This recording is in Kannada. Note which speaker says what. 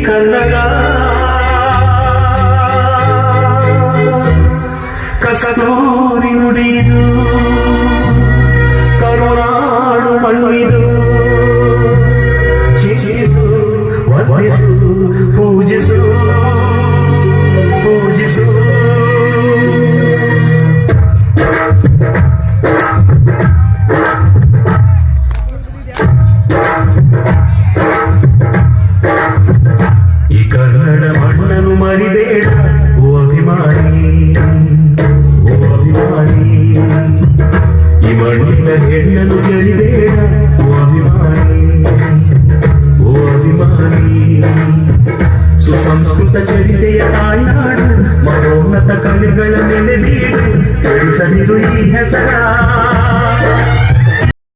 Speaker 1: ಕನ್ನಡ ಕಸ್ತೂರಿ ನುಡಿದು ಕರುನಾಡು ಮಣ್ಣಿದು ಚಿಂತಿಸು ವಂದಿಸು ಪೂಜಿಸು ಪೂಜಿಸು ಈ ಕನ್ನಡ ಮಣ್ಣನ್ನು ಮರಿಬೇಡ ಓ ಅಭಿಮಾನಿ, ಓ ಅಭಿಮಾನಿ. ಈ ಮಣ್ಣಿನ ಹೆಣ್ಣನ್ನು ಜರಿಬೇಡ ಓ ಅಭಿಮಾನಿ, ಓ ಅಭಿಮಾನಿ. ಸುಸಂಸ್ಕೃತ ಚರಿತೆಯ ತಾಯ್ನಾಡು, ಮಹೋನ್ನತ ಕಲೆಗಳ ನೆಲೆ ಬೀಡು, ಬೆಳೆಸದಿರು ಈ ಹೆಸರ.